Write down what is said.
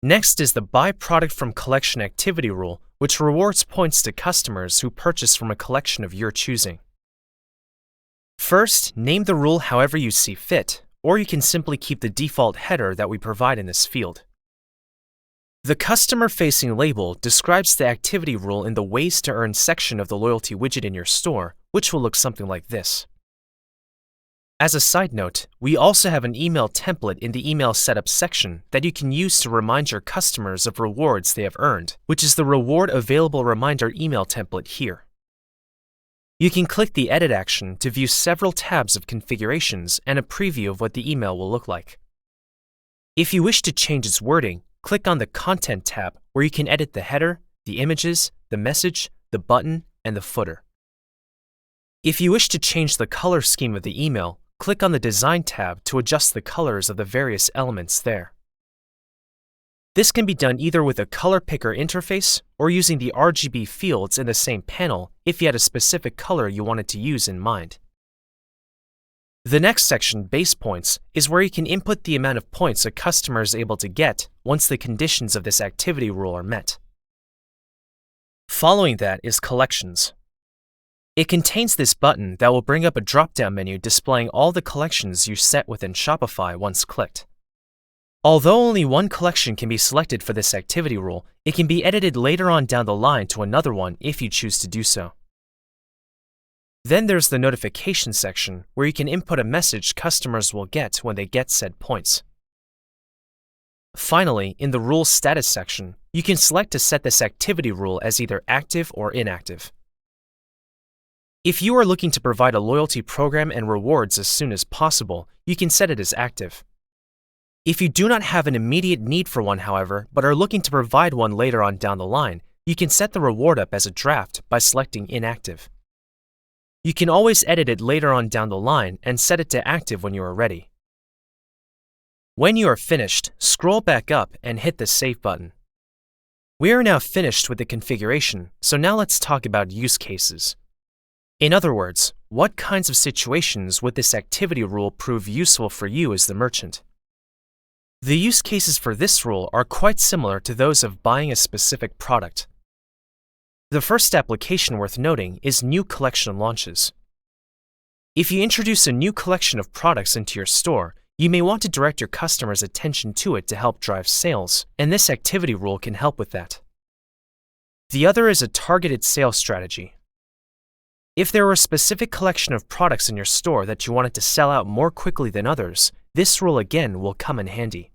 Next is the Buy Product from Collection activity rule, which rewards points to customers who purchase from a collection of your choosing. First, name the rule however you see fit, or you can simply keep the default header that we provide in this field. The customer-facing label describes the activity rule in the Ways to Earn section of the loyalty widget in your store, which will look something like this. As a side note, we also have an email template in the email setup section that you can use to remind your customers of rewards they have earned, which is the Reward Available Reminder email template here. You can click the Edit action to view several tabs of configurations and a preview of what the email will look like. If you wish to change its wording, click on the Content tab where you can edit the header, the images, the message, the button, and the footer. If you wish to change the color scheme of the email, click on the Design tab to adjust the colors of the various elements there. This can be done either with a color picker interface or using the RGB fields in the same panel if you had a specific color you wanted to use in mind. The next section, Base Points, is where you can input the amount of points a customer is able to get once the conditions of this activity rule are met. Following that is Collections. It contains this button that will bring up a drop-down menu displaying all the collections you set within Shopify once clicked. Although only one collection can be selected for this activity rule, it can be edited later on down the line to another one if you choose to do so. Then there's the Notification section, where you can input a message customers will get when they get said points. Finally, in the Rules Status section, you can select to set this activity rule as either active or inactive. If you are looking to provide a loyalty program and rewards as soon as possible, you can set it as active. If you do not have an immediate need for one, however, but are looking to provide one later on down the line, you can set the reward up as a draft by selecting Inactive. You can always edit it later on down the line and set it to active when you are ready. When you are finished, scroll back up and hit the Save button. We are now finished with the configuration, so now let's talk about use cases. In other words, what kinds of situations would this activity rule prove useful for you as the merchant? The use cases for this rule are quite similar to those of buying a specific product. The first application worth noting is new collection launches. If you introduce a new collection of products into your store, you may want to direct your customers' attention to it to help drive sales, and this activity rule can help with that. The other is a targeted sales strategy. If there were a specific collection of products in your store that you wanted to sell out more quickly than others, this rule again will come in handy.